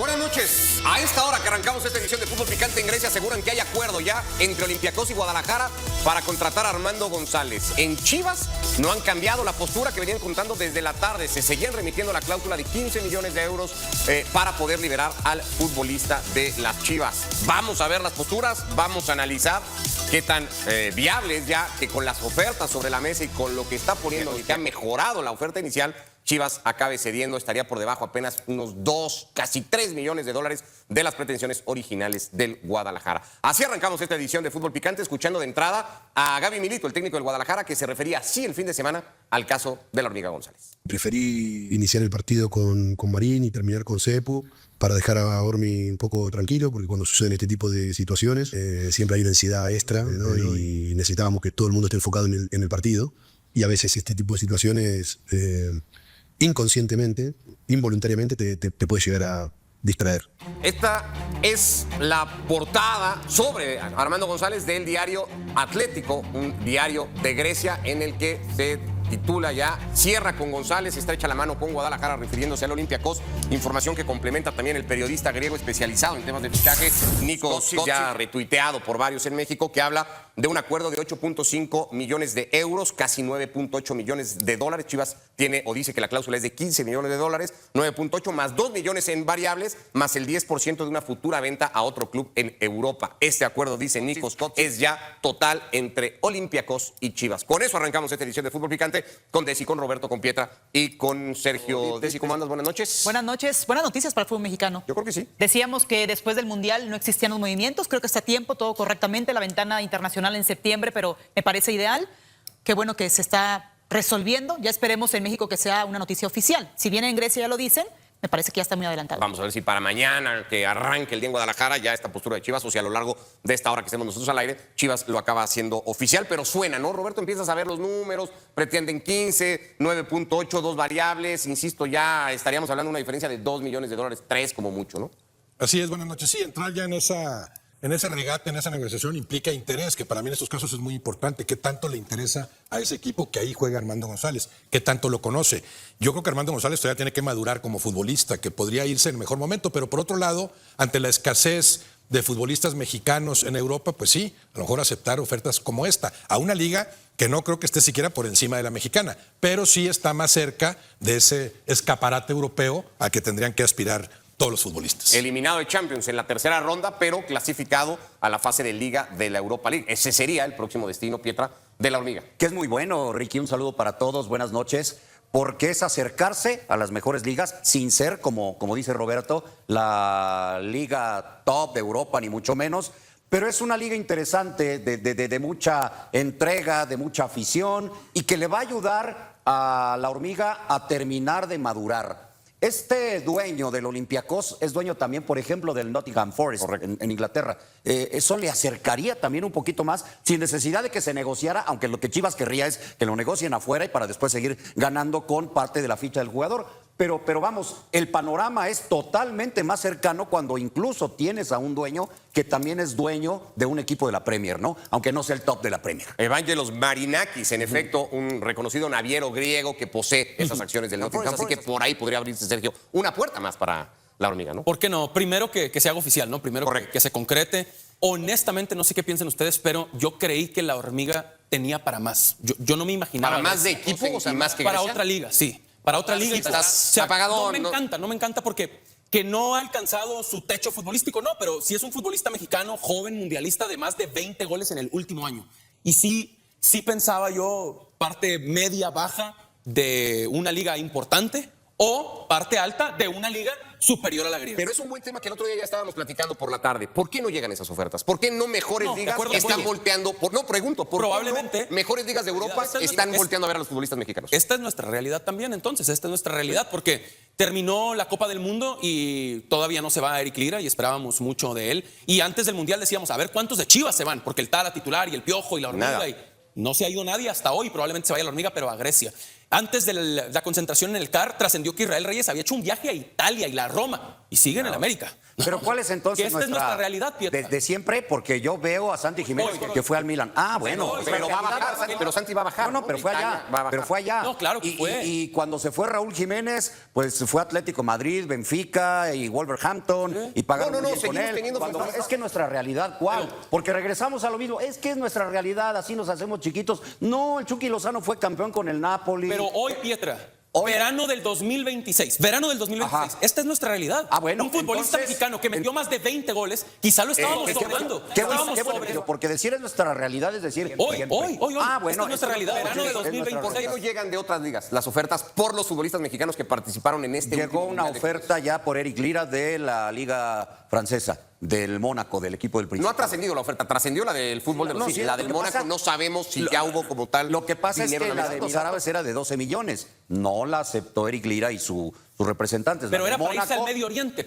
Buenas noches. A esta hora que arrancamos esta edición de Fútbol Picante en Grecia, aseguran que hay acuerdo ya entre Olympiacos y Guadalajara para contratar a Armando González. En Chivas no han cambiado la postura que venían contando desde la tarde. Se seguían remitiendo la cláusula de 15 millones de euros para poder liberar al futbolista de las Chivas. Vamos a ver las posturas, vamos a analizar qué tan viable es ya que con las ofertas sobre la mesa y con lo que está poniendo y que ha mejorado la oferta inicial, Chivas acabe cediendo, estaría por debajo apenas unos 2, casi 3 millones de dólares de las pretensiones originales del Guadalajara. Así arrancamos esta edición de Fútbol Picante, escuchando de entrada a Gaby Milito, el técnico del Guadalajara, que se refería así el fin de semana al caso de la Hormiga González. Preferí iniciar el partido con Marín y terminar con Cepu para dejar a Ormi un poco tranquilo, porque cuando suceden este tipo de situaciones siempre hay una ansiedad extra, ¿no? Y necesitábamos que todo el mundo esté enfocado en el partido, y a veces este tipo de situaciones inconscientemente, involuntariamente te puede llegar a distraer. Esta es la portada sobre Armando González del diario Atlético, un diario de Grecia en el que se titula ya "Cierra con González, estrecha la mano con Guadalajara", refiriéndose al Olympiacos. Información que complementa también el periodista griego especializado en temas de fichaje, Nikos, ya retuiteado por varios en México, que habla de un acuerdo de 8.5 millones de euros, casi 9.8 millones de dólares. Chivas tiene o dice que la cláusula es de 15 millones de dólares, 9.8 más 2 millones en variables, más el 10% de una futura venta a otro club en Europa. Este acuerdo, dice Nikos, es ya total entre Olympiacos y Chivas. Con eso arrancamos esta edición de Fútbol Picante con Desi, con Roberto, con Pietra y con Sergio. Desi, ¿cómo andas? Buenas noches. Buenas noches. Buenas noticias para el fútbol mexicano. Yo creo que sí. Decíamos que después del Mundial no existían los movimientos. Creo que está a tiempo, todo correctamente. La ventana internacional en septiembre, pero me parece ideal. Qué bueno que se está resolviendo. Ya esperemos en México que sea una noticia oficial. Si bien en Grecia ya lo dicen, me parece que ya está muy adelantado. Vamos a ver si para mañana, que arranque el día en Guadalajara, ya esta postura de Chivas, o si a lo largo de esta hora que estemos nosotros al aire, Chivas lo acaba haciendo oficial, pero suena, ¿no, Roberto? Empiezas a ver los números, pretenden 15, 9.8, dos variables, insisto, ya estaríamos hablando de una diferencia de 2 millones de dólares, 3 como mucho, ¿no? Así es, buenas noches. Sí, entrar ya en ese regate, en esa negociación implica interés, que para mí en estos casos es muy importante. ¿Qué tanto le interesa a ese equipo que ahí juega Armando González? ¿Qué tanto lo conoce? Yo creo que Armando González todavía tiene que madurar como futbolista, que podría irse en el mejor momento, pero por otro lado, ante la escasez de futbolistas mexicanos en Europa, pues sí, a lo mejor aceptar ofertas como esta, a una liga que no creo que esté siquiera por encima de la mexicana, pero sí está más cerca de ese escaparate europeo a que tendrían que aspirar todos los futbolistas. Eliminado de Champions en la tercera ronda, pero clasificado a la fase de Liga de la Europa League. Ese sería el próximo destino, Pietra, de la Hormiga. Que es muy bueno, Ricky, un saludo para todos, buenas noches, porque es acercarse a las mejores ligas sin ser, como dice Roberto, la liga top de Europa, ni mucho menos, pero es una liga interesante, de mucha entrega, de mucha afición, y que le va a ayudar a la Hormiga a terminar de madurar. Este dueño del Olympiacos es dueño también, por ejemplo, del Nottingham Forest en Inglaterra. Eso le acercaría también un poquito más, sin necesidad de que se negociara, aunque lo que Chivas querría es que lo negocien afuera y para después seguir ganando con parte de la ficha del jugador. Pero vamos, el panorama es totalmente más cercano cuando incluso tienes a un dueño que también es dueño de un equipo de la Premier, ¿no? Aunque no sea el top de la Premier. Evangelos Marinakis, en efecto, un reconocido naviero griego que posee esas acciones del Nottingham, así que por ahí podría abrirse, Sergio, una puerta más para la Hormiga, ¿no? ¿Por qué no? Primero que se haga oficial, ¿no? Primero que se concrete. Honestamente, no sé qué piensan ustedes, pero yo creí que la Hormiga tenía para más. Yo no me imaginaba. ¿Para más de equipo? O sea, más que para Grecia. Otra liga, sí. Para otra liga. Estás apagado. No me encanta porque que no ha alcanzado su techo futbolístico, no, pero sí es un futbolista mexicano, joven, mundialista, de más de 20 goles en el último año. Y sí pensaba yo parte media, baja de una liga importante o parte alta de una liga superior a la griega. Pero es un buen tema que el otro día ya estábamos platicando por la tarde. ¿Por qué no llegan esas ofertas? ¿Por qué no mejores ligas están volteando? Pregunto. Probablemente no mejores ligas de Europa están volteando a ver a los futbolistas mexicanos? Esta es nuestra realidad también, entonces. Esta es nuestra realidad porque terminó la Copa del Mundo y todavía no se va Eric Lira y esperábamos mucho de él. Y antes del Mundial decíamos, a ver cuántos de Chivas se van, porque el Tala titular y el Piojo y la Hormiga. Y no se ha ido nadie hasta hoy, probablemente se vaya la Hormiga, pero a Grecia. Antes de la concentración en el CAR, trascendió que Israel Reyes había hecho un viaje a Italia y la Roma y siguen en América. Pero ¿cuál es entonces Que esta es nuestra realidad, Pietra. de siempre? Porque yo veo a Santi Jiménez que fue al Milan. Ah, bueno. Pero va a bajar, pero Santi va a bajar. No, pero fue allá. Italia va a bajar. Pero fue allá. No, claro que fue. Y cuando se fue Raúl Jiménez, pues fue Atlético Madrid, Benfica y Wolverhampton y pagaron No, muy bien con seguimos él. teniendo futbolistas. Es que nuestra realidad, ¿cuál? Porque regresamos a lo mismo. Es que es nuestra realidad, así nos hacemos chiquitos. No, el Chucky Lozano fue campeón con el Napoli. Pero hoy, Pietra, Hoy- verano del 2026. Verano del 2026. Ajá. Esta es nuestra realidad. Ah, bueno, un futbolista entonces- mexicano que metió más de 20 goles, quizá lo estábamos Qué bueno, sobrando. qué bueno, Estábamos qué bueno, sobre- pero porque decir es nuestra realidad es decir Hoy. Ah, bueno, Esta es nuestra realidad. Verano de es nuestra 2026. ¿Por qué no llegan de otras ligas las ofertas por los futbolistas mexicanos que participaron en este Llegó último una Mundial de oferta ya por Eric Lira de la Liga Francesa, del Mónaco, del equipo del No Principado. ha trascendido la oferta, trascendió la del fútbol de los No, sí, sí, la lo del que Mónaco pasa- no sabemos si ya hubo como tal. Lo que pasa es dinero que en la de mesa. Emiratos Árabes era de 12 millones. No la aceptó Eric Lira y sus representantes. Pero La era del para irse al Mónaco, Medio Oriente.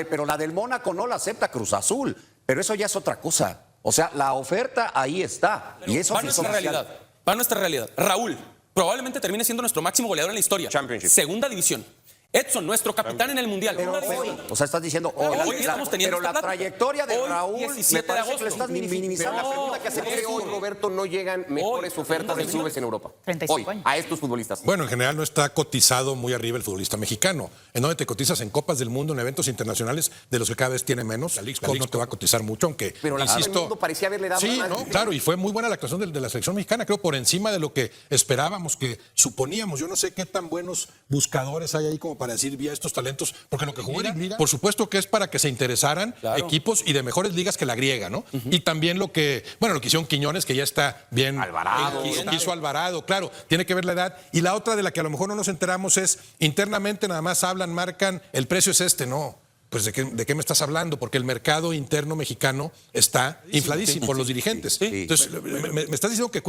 pero la del Mónaco no la acepta Cruz Azul. Pero eso ya es otra cosa. O sea, la oferta ahí está. Y eso Va a sí es nuestra oficial. realidad. Va a nuestra realidad. Raúl probablemente termine siendo nuestro máximo goleador en la historia. Championship. Segunda división. Edson, nuestro capitán en el Mundial. Pero Segunda hoy, división. o sea, estás diciendo hoy. Hoy estamos teniendo pero la esta plática. trayectoria de Hoy, Raúl 17 me de parece que lo agosto. estás minimizando. Pero la pregunta que hace Hoy, hoy, Roberto, no llegan mejores Hoy, ofertas de hoy, clubes en Europa. 35 Hoy, años. a estos futbolistas. Bueno, en general no está cotizado muy arriba el futbolista mexicano. En donde te cotizas en Copas del Mundo, en eventos internacionales, de los que cada vez tiene menos. La Leagues Cup no te va a cotizar mucho, aunque, Pero la Copa del Mundo parecía haberle dado Sí, más. ¿no? Claro, y fue muy buena la actuación de la selección mexicana, creo, por encima de lo que esperábamos, que suponíamos. Yo no sé qué tan buenos buscadores hay ahí como para decir, vía estos talentos, porque lo que jugó Eric Lira, por supuesto que es para que se interesaran equipos y de mejores ligas que la griega, ¿no? Y también lo que hicieron Quiñones, que ya está bien. Alvarado. Quiso Alvarado, claro, tiene que ver la edad. Y la otra de la que a lo mejor no nos enteramos es, internamente nada más hablan, marcan, el precio es este, no. Pues ¿de qué me estás hablando? Porque el mercado interno mexicano está infladísimo por los dirigentes. Entonces, me estás diciendo que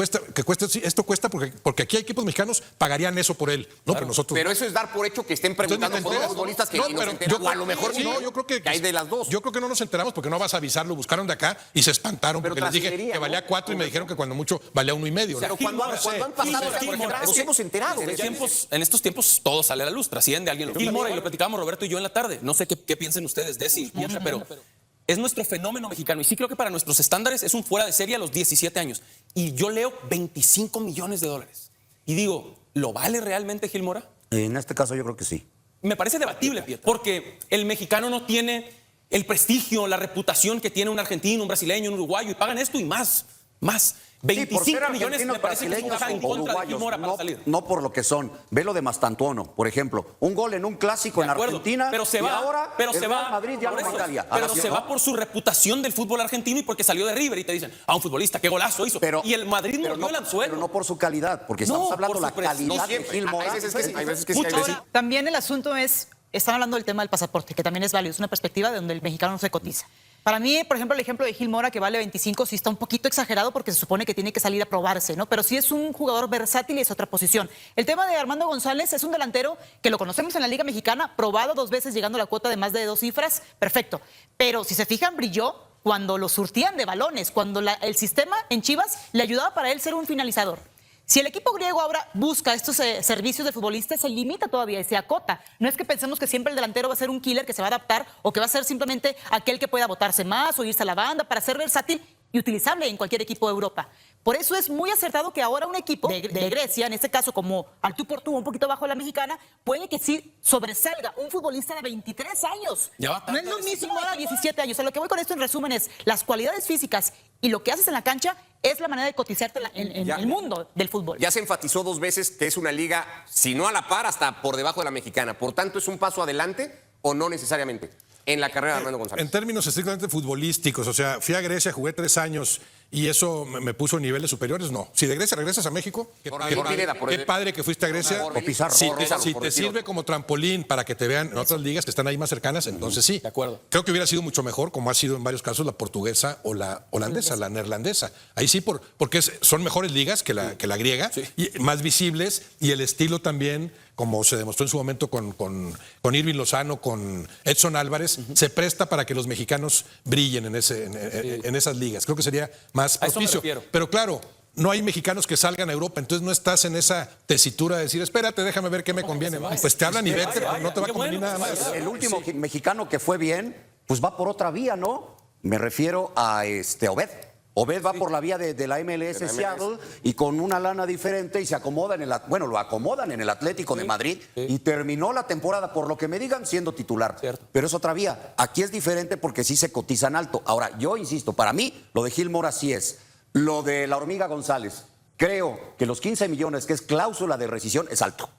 esto cuesta porque aquí hay equipos mexicanos pagarían eso por él, ¿no? Pero nosotros. Pero eso es dar por hecho que estén preguntando Entonces, por ¿no te los futbolistas que enteras? ni No, nos pero enteramos. O a lo mejor sí, no, yo creo que hay de las dos. Yo creo que no nos enteramos porque no vas a avisarlo, buscaron de acá y se espantaron Pero porque les dije trascendería, que ¿no? valía 4 y me dijeron que cuando mucho valía 1.5. ¿no? Pero cuando han pasado las temporadas, nos hemos enterado de eso. En estos tiempos todo sale a la luz, trasciende alguien. Gilmore, y lo platicábamos Roberto y yo en la tarde. No sé qué piensen ustedes de ese, pero es nuestro fenómeno mexicano. Y sí creo que para nuestros estándares es un fuera de serie a los 17 años. Y yo leo 25 millones de dólares. Y digo, ¿lo vale realmente Gilmora? En este caso yo creo que sí. Me parece debatible, Pietra, porque el mexicano no tiene el prestigio, la reputación que tiene un argentino, un brasileño, un uruguayo, y pagan esto y más. 25 Sí, por ser millones me argentinos, parece que es un brasileños caja en o contra de uruguayos, Gilmora para no, salir. no por lo que son. Ve lo de Mastantuono, por ejemplo. Un gol en un clásico en De acuerdo, Argentina pero se y va, ahora pero el se Real va, Madrid ya por no va a eso, Italia. pero se va por su reputación del fútbol argentino y porque salió de River y te dicen, un futbolista, qué golazo hizo. Y el Madrid mordió el anzuelo. Pero no por su calidad, porque estamos No, hablando por de la su prestigio. calidad No de siempre. Gil Mora. Hay veces que sí, Mucho hay veces- ahora. También el asunto es, están hablando del tema del pasaporte, que también es válido, es una perspectiva de donde el mexicano no se cotiza. Para mí, por ejemplo, el ejemplo de Gil Mora, que vale 25, sí está un poquito exagerado porque se supone que tiene que salir a probarse, ¿no? Pero sí es un jugador versátil y es otra posición. El tema de Armando González es un delantero que lo conocemos en la Liga Mexicana, probado 2 veces llegando a la cuota de más de 2 cifras, perfecto. Pero si se fijan, brilló cuando lo surtían de balones, cuando el sistema en Chivas le ayudaba para él ser un finalizador. Si el equipo griego ahora busca estos servicios de futbolistas, se limita todavía y se acota. No es que pensemos que siempre el delantero va a ser un killer que se va a adaptar o que va a ser simplemente aquel que pueda botarse más o irse a la banda para ser versátil y utilizable en cualquier equipo de Europa. Por eso es muy acertado que ahora un equipo de Grecia, en este caso como al tú por tú, un poquito abajo de la mexicana, puede que sí sobresalga un futbolista de 23 años. Ya va No es lo mismo ahora 17 años. O sea, lo que voy con esto en resumen es las cualidades físicas y lo que haces en la cancha es la manera de cotizarte en el mundo del fútbol. Ya se enfatizó 2 veces que es una liga, si no a la par, hasta por debajo de la mexicana. Por tanto, ¿es un paso adelante o no necesariamente en la carrera de Armando González? En términos estrictamente futbolísticos, o sea, fui a Grecia, jugué 3 años y eso me puso en niveles superiores, no. Si de Grecia regresas a México, qué padre que fuiste a Grecia. Por Pizarro, Si por te, Pizarro, si por te decir sirve otro. como trampolín para que te vean en otras ligas que están ahí más cercanas, entonces sí. De acuerdo. Creo que hubiera sido mucho mejor, como ha sido en varios casos, la portuguesa o la holandesa, la neerlandesa. Ahí sí, porque son mejores ligas que la griega, y más visibles, y el estilo también, como se demostró en su momento con Irving Lozano, con Edson Álvarez, se presta para que los mexicanos brillen en esas ligas. Creo que sería más A eso me propicio. refiero. Pero claro, no hay mexicanos que salgan a Europa, entonces no estás en esa tesitura de decir, espérate, déjame ver qué me conviene. Pues te hablan y vete, no te va a convenir nada más. El último mexicano que fue bien, pues va por otra vía, ¿no? Me refiero a Obed. Obed va por la vía de la MLS Seattle y con una lana diferente y se acomoda lo acomodan en el Atlético de Madrid y terminó la temporada, por lo que me digan, siendo titular. Cierto. Pero es otra vía. Aquí es diferente porque sí se cotizan alto. Ahora, yo insisto, para mí lo de Gil Mora sí es. Lo de la Hormiga González, creo que los 15 millones, que es cláusula de rescisión, es alto.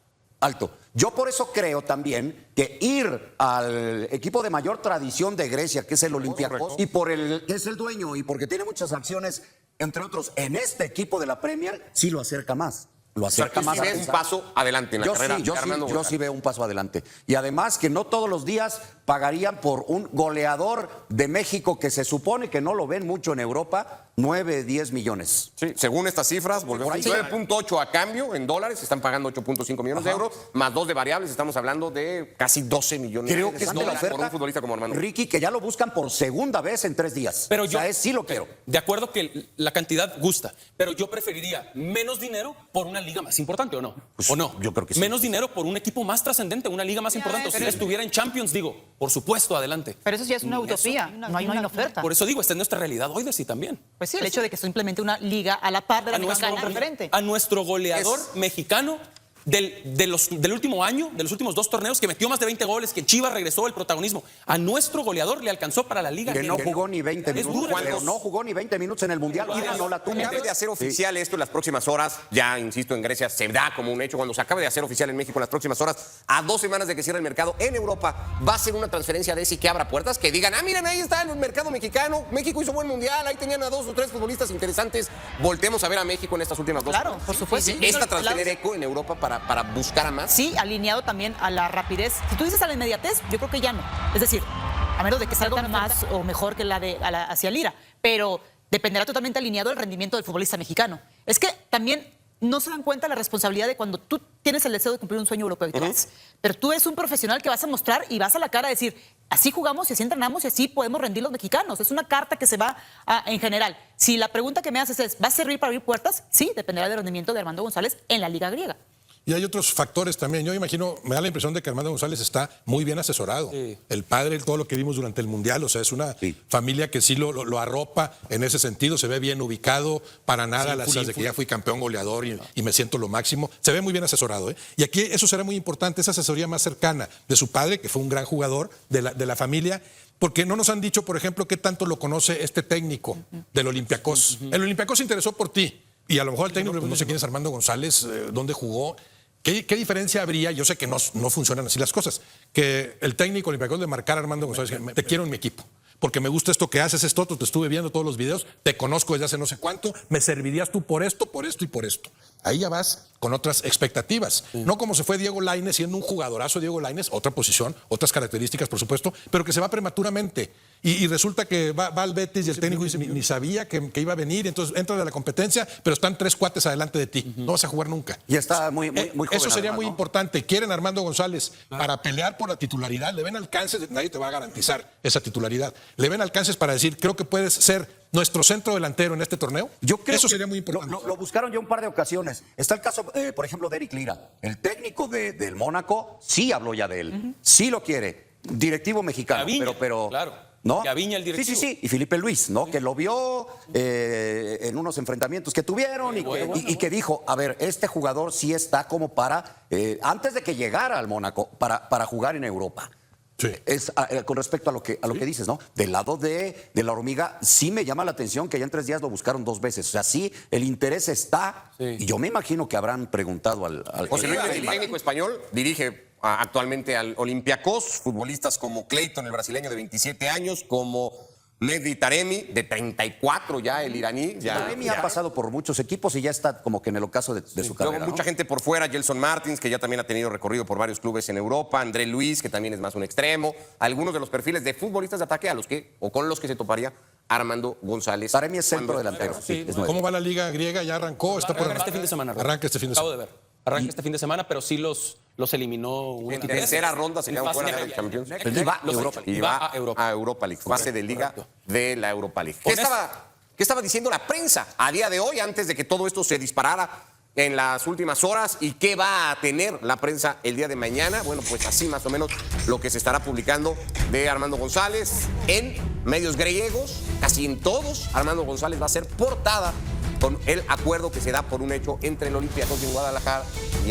Alto. Yo por eso creo también que ir al equipo de mayor tradición de Grecia, que es el Olympiacos, y por el que es el dueño y porque tiene muchas acciones, entre otros, en este equipo de la Premier, sí lo acerca más. Lo acerca más. Es un paso adelante en la carrera de Armando yo González. sí veo un paso adelante. Y además que no todos los días pagarían por un goleador de México que se supone que no lo ven mucho en Europa, 9, 10 millones. Sí, según estas cifras, volvemos a 9.8 a cambio en dólares, están pagando 8.5 millones de euros, más 2 de variables, estamos hablando de casi 12 millones Creo de que es la dólares por oferta, un futbolista como Armando. Ricky, que ya lo buscan por segunda vez en 3 días. Pero yo sí lo quiero. De acuerdo que la cantidad gusta, pero yo preferiría menos dinero por una liga más importante, ¿o no? Pues, ¿O no? yo creo que sí. Menos dinero por un equipo más trascendente, una liga más importante. Si estuviera en Champions, digo, por supuesto, adelante. Pero eso ya es una utopía, no hay una oferta. Por eso digo, esta es nuestra realidad hoy de sí también. Pues sí, el hecho de que simplemente una liga a la par de la mexicana preferente. A nuestro goleador mexicano del último año, de los últimos 2 torneos, que metió más de 20 goles, que Chivas regresó el protagonismo. A nuestro goleador le alcanzó para la liga. Que no jugó ni 20 Es minutos. duro. Pero no jugó ni 20 minutos en el Mundial. No la tuvo. Acabe de hacer oficial esto en las próximas horas, ya insisto, en Grecia se da como un hecho, cuando se acabe de hacer oficial en México en las próximas horas, a 2 semanas de que cierre el mercado en Europa, va a ser una transferencia de ese que abra puertas, que digan, miren, ahí está el mercado mexicano, México hizo buen mundial, ahí tenían a 2 o 3 futbolistas interesantes, voltemos a ver a México en estas últimas 2 Claro, semanas. por supuesto. Esta transferir eco en Europa para buscar a más. Sí, alineado también a la rapidez. Si tú dices a la inmediatez, yo creo que ya no. Es decir, a menos de que salga más o mejor que hacia Lira, pero dependerá totalmente alineado el rendimiento del futbolista mexicano. Es que también no se dan cuenta la responsabilidad de cuando tú tienes el deseo de cumplir un sueño europeo y te vas. Pero tú eres un profesional que vas a mostrar y vas a la cara a decir, así jugamos y así entrenamos y así podemos rendir los mexicanos. Es una carta que se va en general. Si la pregunta que me haces es, ¿va a servir para abrir puertas? Sí, dependerá del rendimiento de Armando González en la Liga griega. Y hay otros factores también. Yo imagino, me da la impresión de que Armando González está muy bien asesorado. Sí. El padre, todo lo que vimos durante el Mundial, o sea, es una familia que sí lo arropa en ese sentido, se ve bien ubicado, para nada las de que ya fui campeón goleador y me siento lo máximo. Se ve muy bien asesorado. Y aquí eso será muy importante, esa asesoría más cercana de su padre, que fue un gran jugador de la familia. Porque no nos han dicho, por ejemplo, qué tanto lo conoce este técnico del Olympiacos. El Olympiacos se interesó por ti. Y a lo mejor el técnico, no sé quién es Armando González, dónde jugó. ¿Qué diferencia habría? Yo sé que no funcionan así las cosas. Que el técnico Olympiacos de marcar a Armando González, te quiero en mi equipo. Porque me gusta esto que haces, esto otro, te estuve viendo todos los videos, te conozco desde hace no sé cuánto, me servirías tú por esto y por esto. Ahí ya vas con otras expectativas. No como se fue Diego Lainez, siendo un jugadorazo Diego Lainez, otra posición, otras características, por supuesto, pero que se va prematuramente. Y resulta que va al Betis y el técnico dice, ni sabía que iba a venir, entonces entra de la competencia, pero están 3 cuates adelante de ti. No vas a jugar nunca. Y está muy joven. Eso sería además, muy ¿no? importante. Quieren a Armando González para pelear por la titularidad. Le ven alcances, nadie te va a garantizar esa titularidad. Le ven alcances para decir, creo que puedes ser nuestro centro delantero en este torneo. Yo creo eso que sería muy importante. Lo buscaron ya un par de ocasiones. Está el caso, por ejemplo, de Eric Lira. El técnico del Mónaco sí habló ya de él. Sí lo quiere. Directivo mexicano. Gaviña, pero claro. ¿no? Gaviña, el directivo. Sí. Y Felipe Luis, ¿no? Que lo vio en unos enfrentamientos que tuvieron y que dijo, a ver, este jugador sí está como para, antes de que llegara al Mónaco, para jugar en Europa. Sí. Es con respecto a lo que dices, ¿no? Del lado de la Hormiga, sí me llama la atención que ya en 3 días lo buscaron 2 veces. O sea, sí, el interés está. Sí. Y yo me imagino que habrán preguntado al José Luis, el técnico español, dirige actualmente al Olympiacos, futbolistas como Clayton, el brasileño de 27 años, como Mehdi Taremi, de 34 ya, el iraní. Taremi ha pasado por muchos equipos y ya está como que en el ocaso de su carrera. Luego, mucha gente por fuera, Gelson Martins, que ya también ha tenido recorrido por varios clubes en Europa, André Luis, que también es más un extremo, algunos de los perfiles de futbolistas de ataque a los que, o con los que se toparía Armando González. Taremi es centro delantero. Sí, es nuevo. ¿Cómo va la Liga griega? ¿Ya arrancó? ¿Está por Arranca este fin de semana. Arranca este fin de Acabo semana. de ver. Arranca este fin de semana, pero sí los eliminó un En equipo. tercera ronda se En quedan fase fuera de del Champions. Y va a Europa. Y va a Europa League, fase de liga Correcto. de la Europa League. Con ¿Qué ¿Qué estaba diciendo la prensa a día de hoy antes de que todo esto se disparara en las últimas horas? ¿Y qué va a tener la prensa el día de mañana? Bueno, pues así más o menos lo que se estará publicando de Armando González en medios griegos, casi en todos. Armando González va a ser portada con el acuerdo que se da por un hecho entre el Olympiacos y en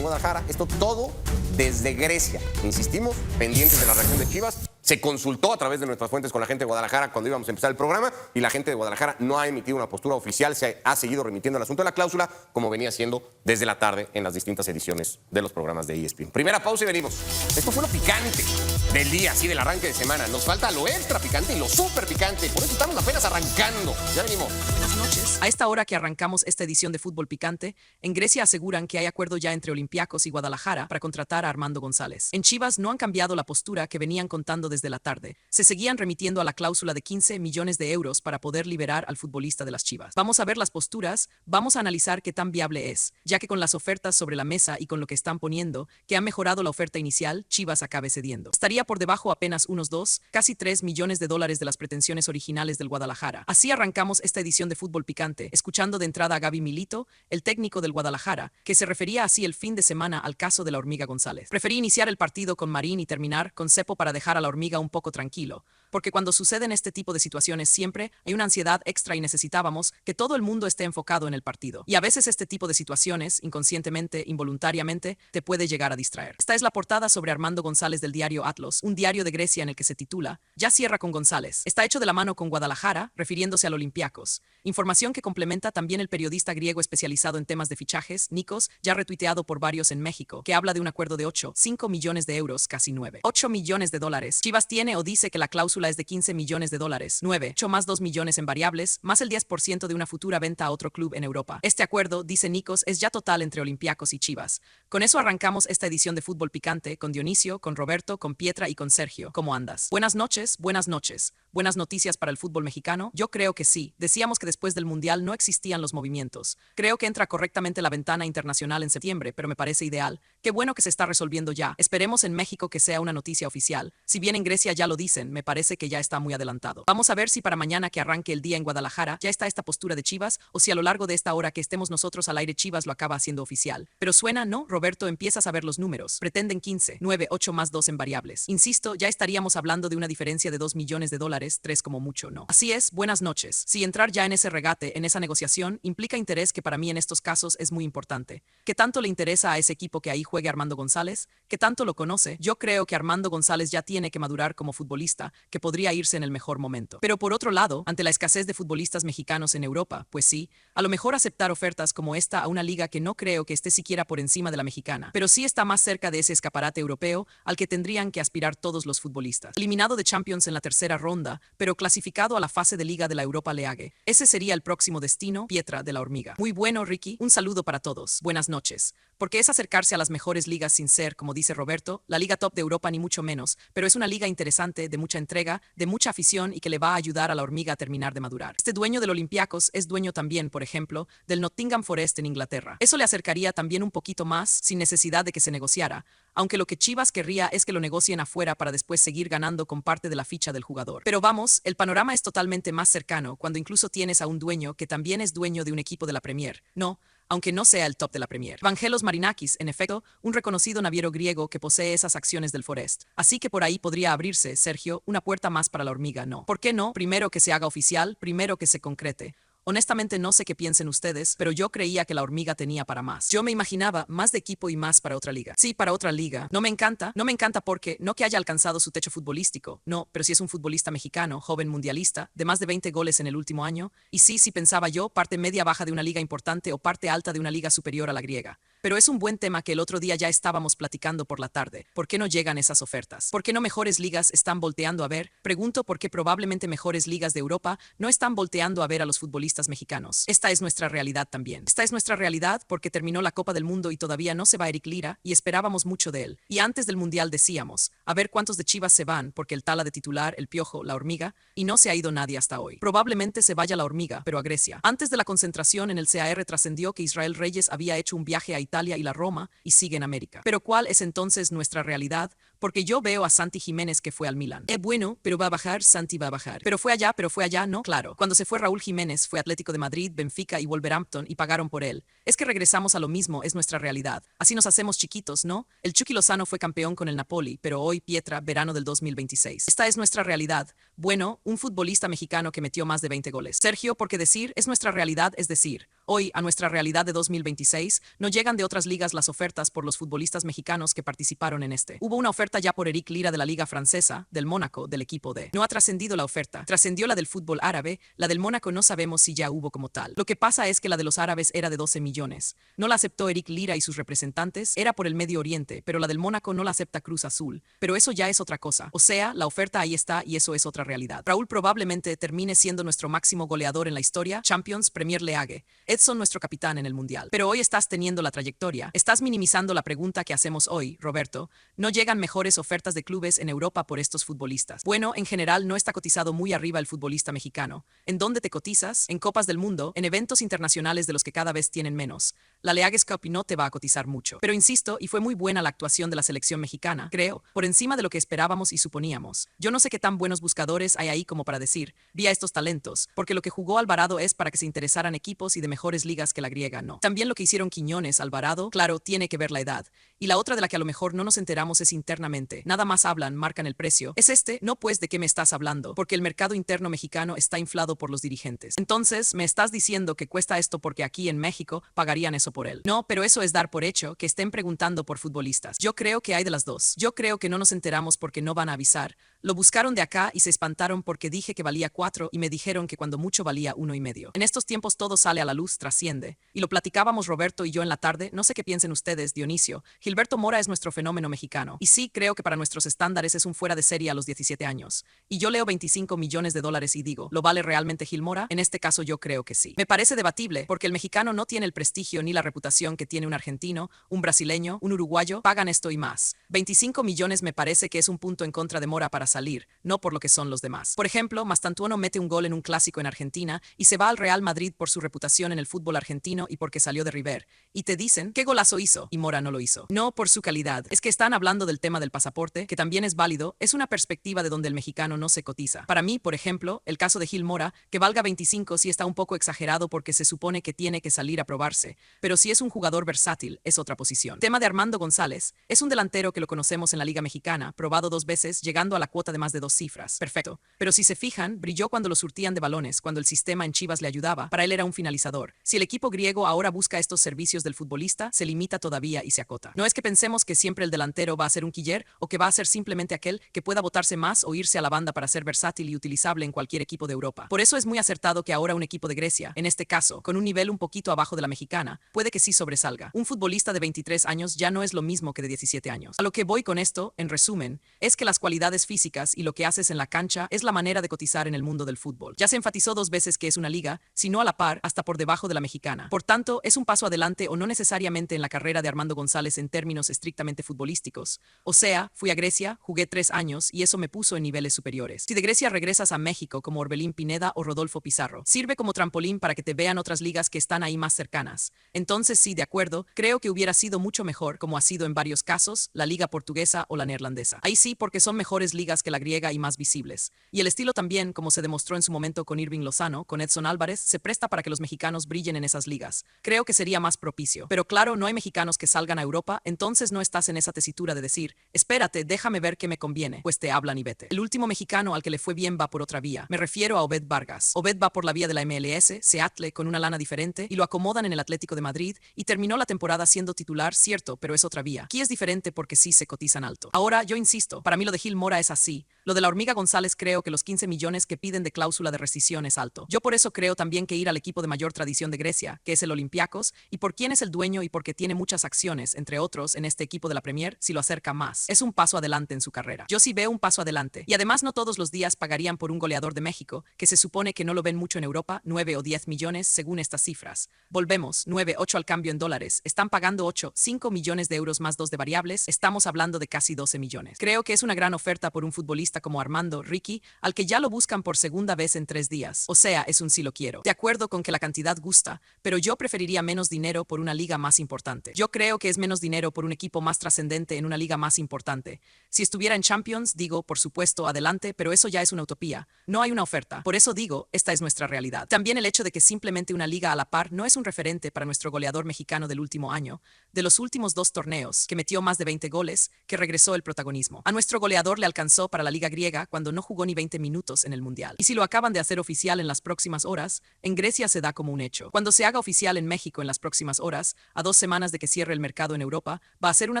Guadalajara. Esto todo desde Grecia. Insistimos, pendientes de la reacción de Chivas. Se consultó a través de nuestras fuentes con la gente de Guadalajara cuando íbamos a empezar el programa y la gente de Guadalajara no ha emitido una postura oficial, se ha seguido remitiendo el asunto de la cláusula como venía siendo desde la tarde en las distintas ediciones de los programas de ESPN. Primera pausa y venimos. Esto fue lo picante del día, así del arranque de semana. Nos falta lo extra picante y lo súper picante, por eso estamos apenas arrancando. Ya venimos. Buenas noches. A esta hora que arrancamos esta edición de Fútbol Picante, en Grecia aseguran que hay acuerdo ya entre Olympiacos y Guadalajara para contratar a Armando González. En Chivas no han cambiado la postura que venían contando desde la tarde. Se seguían remitiendo a la cláusula de 15 millones de euros para poder liberar al futbolista de las Chivas. Vamos a ver las posturas, vamos a analizar qué tan viable es, ya que con las ofertas sobre la mesa y con lo que están poniendo, que ha mejorado la oferta inicial, Chivas acabe cediendo. Estaría por debajo apenas unos 2, casi 3 millones de dólares de las pretensiones originales del Guadalajara. Así arrancamos esta edición de Fútbol Picante, escuchando de entrada a Gaby Milito, el técnico del Guadalajara, que se refería así el fin de semana al caso de la Hormiga González. Preferí iniciar el partido con Marín y terminar con Cepo para dejar a la Hormiga un poco tranquilo, porque cuando suceden este tipo de situaciones siempre hay una ansiedad extra y necesitábamos que todo el mundo esté enfocado en el partido. Y a veces este tipo de situaciones, inconscientemente, involuntariamente, te puede llegar a distraer. Esta es la portada sobre Armando González del diario Atlos, un diario de Grecia en el que se titula "Ya cierra con González". Está hecho de la mano con Guadalajara, refiriéndose al Olympiacos. Información que complementa también el periodista griego especializado en temas de fichajes, Nikos, ya retuiteado por varios en México, que habla de un acuerdo de 5 millones de euros, casi 9. 8 millones de dólares. Chivas tiene o dice que la cláusula es de 15 millones de dólares. 9. 8 más 2 millones en variables, más el 10% de una futura venta a otro club en Europa. Este acuerdo, dice Nikos, es ya total entre Olympiacos y Chivas. Con eso arrancamos esta edición de Fútbol Picante con Dionisio, con Roberto, con Pietra y con Sergio. ¿Cómo andas? Buenas noches, buenas noches. ¿Buenas noticias para el fútbol mexicano? Yo creo que sí. Decíamos que después del Mundial no existían los movimientos. Creo que entra correctamente la ventana internacional en septiembre, pero me parece ideal. Qué bueno que se está resolviendo ya. Esperemos en México que sea una noticia oficial. Si bien en Grecia ya lo dicen, me parece que ya está muy adelantado. Vamos a ver si para mañana que arranque el día en Guadalajara ya está esta postura de Chivas o si a lo largo de esta hora que estemos nosotros al aire Chivas lo acaba haciendo oficial. Pero suena, ¿no? Roberto, empiezas a ver los números. Pretenden 15, 9, 8 más 2 en variables. Insisto, ya estaríamos hablando de una diferencia de 2 millones de dólares, 3 como mucho, ¿no? Así es, buenas noches. Si entrar ya en ese regate, en esa negociación, implica interés que para mí en estos casos es muy importante. ¿Qué tanto le interesa a ese equipo que ahí juegue Armando González? ¿Qué tanto lo conoce? Yo creo que Armando González ya tiene que madurar como futbolista, que podría irse en el mejor momento. Pero por otro lado, ante la escasez de futbolistas mexicanos en Europa, pues sí, a lo mejor aceptar ofertas como esta a una liga que no creo que esté siquiera por encima de la mexicana, pero sí está más cerca de ese escaparate europeo al que tendrían que aspirar todos los futbolistas. Eliminado de Champions en la tercera ronda, pero clasificado a la fase de Liga de la Europa League. Ese sería el próximo destino, Pietra de la Hormiga. Muy bueno, Ricky. Un saludo para todos. Buenas noches. Porque es acercarse a las mejores ligas sin ser, como dice Roberto, la liga top de Europa ni mucho menos, pero es una liga interesante, de mucha entrega, de mucha afición y que le va a ayudar a la Hormiga a terminar de madurar. Este dueño del Olympiacos es dueño también, por ejemplo, del Nottingham Forest en Inglaterra. Eso le acercaría también un poquito más, sin necesidad de que se negociara, aunque lo que Chivas querría es que lo negocien afuera para después seguir ganando con parte de la ficha del jugador. Pero vamos, el panorama es totalmente más cercano cuando incluso tienes a un dueño que también es dueño de un equipo de la Premier. No, aunque no sea el top de la Premier. Vangelos Marinakis, en efecto, un reconocido naviero griego que posee esas acciones del Forest. Así que por ahí podría abrirse, Sergio, una puerta más para la Hormiga, ¿no? ¿Por qué no? Primero que se haga oficial, primero que se concrete. Honestamente no sé qué piensen ustedes, pero yo creía que la Hormiga tenía para más. Yo me imaginaba más de equipo y más para otra liga. Sí, para otra liga. No me encanta porque no que haya alcanzado su techo futbolístico, no, pero si es un futbolista mexicano, joven mundialista, de más de 20 goles en el último año, y sí pensaba yo, parte media baja de una liga importante o parte alta de una liga superior a la griega. Pero es un buen tema que el otro día ya estábamos platicando por la tarde. ¿Por qué no llegan esas ofertas? ¿Por qué no mejores ligas están volteando a ver? Pregunto porque probablemente mejores ligas de Europa no están volteando a ver a los futbolistas mexicanos. Esta es nuestra realidad también. Esta es nuestra realidad porque terminó la Copa del Mundo y todavía no se va Eric Lira y esperábamos mucho de él. Y antes del Mundial decíamos, a ver cuántos de Chivas se van porque el Tala de titular, el Piojo, la Hormiga, y no se ha ido nadie hasta hoy. Probablemente se vaya la Hormiga, pero a Grecia. Antes de la concentración en el CAR trascendió que Israel Reyes había hecho un viaje a Italia Italia y la Roma y sigue en América. Pero ¿cuál es entonces nuestra realidad? Porque yo veo a Santi Jiménez que fue al Milan. Bueno, pero va a bajar, Santi va a bajar. Pero fue allá, ¿no? Claro. Cuando se fue Raúl Jiménez, fue Atlético de Madrid, Benfica y Wolverhampton y pagaron por él. Es que regresamos a lo mismo, es nuestra realidad. Así nos hacemos chiquitos, ¿no? El Chucky Lozano fue campeón con el Napoli, pero hoy Pietra, verano del 2026. Esta es nuestra realidad. Bueno, un futbolista mexicano que metió más de 20 goles. Sergio, porque decir es nuestra realidad, es decir, hoy a nuestra realidad de 2026 no llegan de otras ligas las ofertas por los futbolistas mexicanos que participaron en este. Hubo una oferta ya por Eric Lira de la Liga Francesa, del Mónaco, del equipo D. No ha trascendido la oferta. Trascendió la del fútbol árabe, la del Mónaco no sabemos si ya hubo como tal. Lo que pasa es que la de los árabes era de 12 millones. No la aceptó Eric Lira y sus representantes, era por el Medio Oriente, pero la del Mónaco no la acepta Cruz Azul. Pero eso ya es otra cosa. O sea, la oferta ahí está y eso es otra realidad. Raúl probablemente termine siendo nuestro máximo goleador en la historia, Champions, Premier League. Edson nuestro capitán en el Mundial. Pero hoy estás teniendo la trayectoria. Estás minimizando la pregunta que hacemos hoy, Roberto. No llegan mejores ofertas de clubes en Europa por estos futbolistas. Bueno, en general no está cotizado muy arriba el futbolista mexicano. ¿En dónde te cotizas? En Copas del Mundo, en eventos internacionales de los que cada vez tienen menos. La Leagues Cup no te va a cotizar mucho. Pero insisto, y fue muy buena la actuación de la selección mexicana, creo, por encima de lo que esperábamos y suponíamos. Yo no sé qué tan buenos buscadores hay ahí como para decir, vi a estos talentos, porque lo que jugó Alvarado es para que se interesaran equipos y de mejores ligas que la griega, no. También lo que hicieron Quiñones, Alvarado, claro, tiene que ver la edad. Y la otra de la que a lo mejor no nos enteramos es internamente. Nada más hablan, marcan el precio. Es no pues de qué me estás hablando, porque el mercado interno mexicano está inflado por los dirigentes. Entonces, me estás diciendo que cuesta esto porque aquí en México pagarían eso por él. No, pero eso es dar por hecho que estén preguntando por futbolistas. Yo creo que hay de las dos. Yo creo que no nos enteramos porque no van a avisar. Lo buscaron de acá y se espantaron porque dije que valía 4 y me dijeron que cuando mucho valía 1,5. En estos tiempos todo sale a la luz, trasciende. Y lo platicábamos Roberto y yo en la tarde, no sé qué piensen ustedes, Dionisio. Gilberto Mora es nuestro fenómeno mexicano. Y sí, creo que para nuestros estándares es un fuera de serie a los 17 años. Y yo leo 25 millones de dólares y digo, ¿lo vale realmente Gil Mora? En este caso yo creo que sí. Me parece debatible porque el mexicano no tiene el prestigio ni la reputación que tiene un argentino, un brasileño, un uruguayo, pagan esto y más. 25 millones me parece que es un punto en contra de Mora para salir, no por lo que son los demás. Por ejemplo, Mastantuono mete un gol en un clásico en Argentina y se va al Real Madrid por su reputación en el fútbol argentino y porque salió de River. Y te dicen, ¿qué golazo hizo? Y Mora no lo hizo. No por su calidad. Es que están hablando del tema del pasaporte, que también es válido, es una perspectiva de donde el mexicano no se cotiza. Para mí, por ejemplo, el caso de Gil Mora, que valga 25 sí está un poco exagerado porque se supone que tiene que salir a probarse. Pero si es un jugador versátil, es otra posición. Tema de Armando González, es un delantero que lo conocemos en la Liga Mexicana, probado 2 veces, llegando a la cuota de más de 2 cifras. Perfecto. Pero si se fijan, brilló cuando lo surtían de balones, cuando el sistema en Chivas le ayudaba, para él era un finalizador. Si el equipo griego ahora busca estos servicios del futbolista, se limita todavía y se acota. No es que pensemos que siempre el delantero va a ser un quiller o que va a ser simplemente aquel que pueda botarse más o irse a la banda para ser versátil y utilizable en cualquier equipo de Europa. Por eso es muy acertado que ahora un equipo de Grecia, en este caso, con un nivel un poquito abajo de la mexicana, puede que sí sobresalga. Un futbolista de 23 años ya no es lo mismo que de 17 años. A lo que voy con esto, en resumen, es que las cualidades físicas y lo que haces en la cancha es la manera de cotizar en el mundo del fútbol. Ya se enfatizó 2 veces que es una liga, si no a la par, hasta por debajo de la mexicana. Por tanto, es un paso adelante o no necesariamente en la carrera de Armando González en términos estrictamente futbolísticos. O sea, fui a Grecia, jugué 3 años y eso me puso en niveles superiores. Si de Grecia regresas a México como Orbelín Pineda o Rodolfo Pizarro, sirve como trampolín para que te vean otras ligas que están ahí más cercanas. Entonces sí, de acuerdo, creo que hubiera sido mucho mejor, como ha sido en varios casos, la liga portuguesa o la neerlandesa. Ahí sí, porque son mejores ligas que la griega y más visibles. Y el estilo también, como se demostró en su momento con Irving Lozano, con Edson Álvarez, se presta para que los mexicanos brillen en esas ligas. Creo que sería más propicio. Pero claro, no hay mexicanos que salgan a Europa, entonces no estás en esa tesitura de decir, espérate, déjame ver qué me conviene, pues te hablan y vete. El último mexicano al que le fue bien va por otra vía. Me refiero a Obed Vargas. Obed va por la vía de la MLS, Seattle con una lana diferente y lo acomodan en el Atlético de Madrid y terminó la temporada siendo titular, cierto, pero es otra vía. Aquí es diferente porque sí se cotizan alto. Ahora, yo insisto, para mí lo de Gil Mora es así. Lo de la Hormiga González creo que los 15 millones que piden de cláusula de rescisión es alto. Yo por eso creo también que ir al equipo de mayor tradición de Grecia, que es el Olympiacos, y por quién es el dueño y porque tiene muchas acciones, entre otros, en este equipo de la Premier, si lo acerca más. Es un paso adelante en su carrera. Yo sí veo un paso adelante. Y además no todos los días pagarían por un goleador de México, que se supone que no lo ven mucho en Europa, 9 o 10 millones según estas cifras. Volvemos, 9, 8 al cambio en dólares. Están pagando 8, 5 millones de euros más 2 de variables. Estamos hablando de casi 12 millones. Creo que es una gran oferta por un futbolista futbolista como Armando, Ricky, al que ya lo buscan por segunda vez en 3 días. O sea, es un sí lo quiero. De acuerdo con que la cantidad gusta, pero yo preferiría menos dinero por una liga más importante. Yo creo que es menos dinero por un equipo más trascendente en una liga más importante. Si estuviera en Champions, digo, por supuesto, adelante, pero eso ya es una utopía. No hay una oferta. Por eso digo, esta es nuestra realidad. También el hecho de que simplemente una liga a la par no es un referente para nuestro goleador mexicano del último año, de los últimos 2 torneos, que metió más de 20 goles, que regresó el protagonismo. A nuestro goleador le alcanzó para la liga griega cuando no jugó ni 20 minutos en el Mundial. Y si lo acaban de hacer oficial en las próximas horas, en Grecia se da como un hecho. Cuando se haga oficial en México en las próximas horas, a 2 semanas de que cierre el mercado en Europa, va a ser una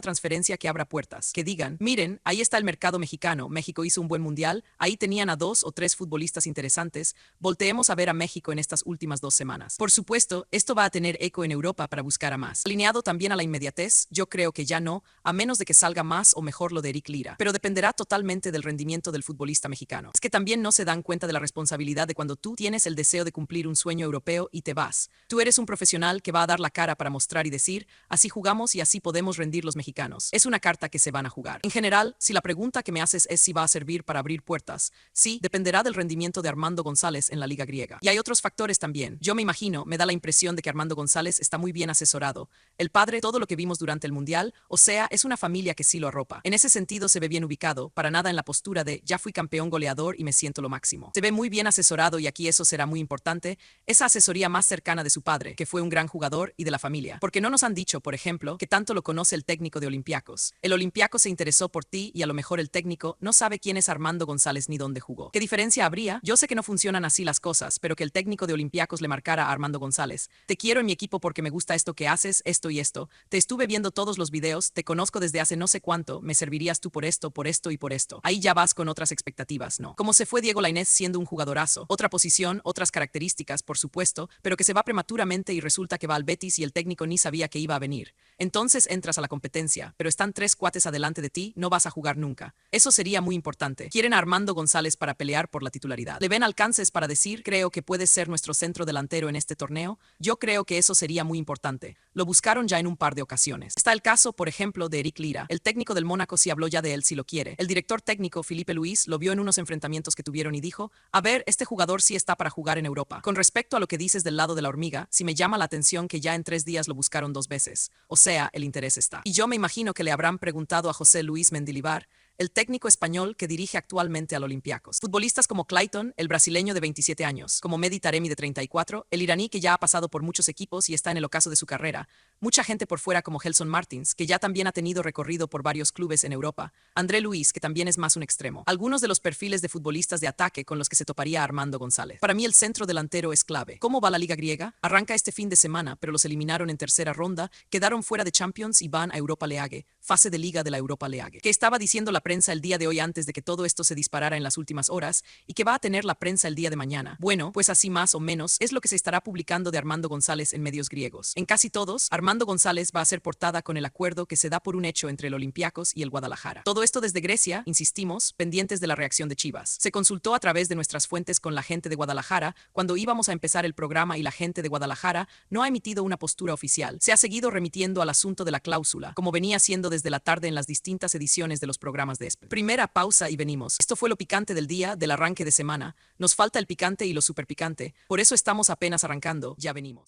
transferencia que abra puertas, que digan, miren, ahí está el mercado mexicano, México hizo un buen Mundial, ahí tenían a 2 o 3 futbolistas interesantes, volteemos a ver a México en estas últimas 2 semanas. Por supuesto, esto va a tener eco en Europa para buscar a más. Alineado también a la inmediatez, yo creo que ya no, a menos de que salga más o mejor lo de Eric Lira, pero dependerá totalmente del rendimiento del futbolista mexicano. Es que también no se dan cuenta de la responsabilidad de cuando tú tienes el deseo de cumplir un sueño europeo y te vas. Tú eres un profesional que va a dar la cara para mostrar y decir, así jugamos y así podemos rendir los mexicanos. Es una carta que se van a jugar. En general, si la pregunta que me haces es si va a servir para abrir puertas, sí, dependerá del rendimiento de Armando González en la liga griega. Y hay otros factores también. Yo me imagino, me da la impresión de que Armando González está muy bien asesorado. El padre, todo lo que vimos durante el Mundial, o sea, es una familia que sí lo arropa. En ese sentido se ve bien ubicado, para nada en la postura de ya fui campeón goleador y me siento lo máximo. Se ve muy bien asesorado y aquí eso será muy importante, esa asesoría más cercana de su padre, que fue un gran jugador, y de la familia. Porque no nos han dicho, por ejemplo, que tanto lo conoce el técnico de Olympiacos. El Olympiacos se interesó por ti y a lo mejor el técnico no sabe quién es Armando González ni dónde jugó. ¿Qué diferencia habría? Yo sé que no funcionan así las cosas, pero que el técnico de Olympiacos le marcara a Armando González. Te quiero en mi equipo porque me gusta esto que haces, esto y esto. Te estuve viendo todos los videos, te conozco desde hace no sé cuánto, me servirías tú por esto y por esto. Ahí ya vas con otras expectativas, ¿no? Como se fue Diego Lainez siendo un jugadorazo. Otra posición, otras características, por supuesto, pero que se va prematuramente y resulta que va al Betis y el técnico ni sabía que iba a venir. Entonces entras a la competencia, pero están 3 cuates adelante de ti, no vas a jugar nunca. Eso sería muy importante. Quieren a Armando González para pelear por la titularidad. Le ven alcances para decir, creo que puede ser nuestro centro delantero en este torneo. Yo creo que eso sería muy importante. Lo buscaron ya en un par de ocasiones. Está el caso, por ejemplo, de Eric Lira. El técnico del Mónaco sí habló ya de él si lo quiere. El director técnico, Felipe Luis, lo vio en unos enfrentamientos que tuvieron y dijo, a ver, este jugador sí está para jugar en Europa. Con respecto a lo que dices del lado de la hormiga, sí me llama la atención que ya en 3 días lo buscaron 2 veces. O sea, el interés está. Y yo me imagino que le habrán preguntado a José Luis Mendilibar, el técnico español que dirige actualmente al Olympiacos. Futbolistas como Clayton, el brasileño de 27 años, como Mehdi Taremi de 34, el iraní que ya ha pasado por muchos equipos y está en el ocaso de su carrera, mucha gente por fuera como Gelson Martins, que ya también ha tenido recorrido por varios clubes en Europa, André Luis, que también es más un extremo. Algunos de los perfiles de futbolistas de ataque con los que se toparía Armando González. Para mí el centro delantero es clave. ¿Cómo va la liga griega? Arranca este fin de semana, pero los eliminaron en tercera ronda, quedaron fuera de Champions y van a Europa League, fase de liga de la Europa League. ¿Qué estaba diciendo la prensa el día de hoy antes de que todo esto se disparara en las últimas horas y que va a tener la prensa el día de mañana? Bueno, pues así más o menos es lo que se estará publicando de Armando González en medios griegos. En casi todos, Armando González va a ser portada con el acuerdo que se da por un hecho entre el Olympiacos y el Guadalajara. Todo esto desde Grecia, insistimos, pendientes de la reacción de Chivas. Se consultó a través de nuestras fuentes con la gente de Guadalajara cuando íbamos a empezar el programa y la gente de Guadalajara no ha emitido una postura oficial. Se ha seguido remitiendo al asunto de la cláusula, como venía siendo desde la tarde en las distintas ediciones de los programas de ESPN. Primera pausa y venimos. Esto fue lo picante del día, del arranque de semana. Nos falta el picante y lo super picante. Por eso estamos apenas arrancando. Ya venimos.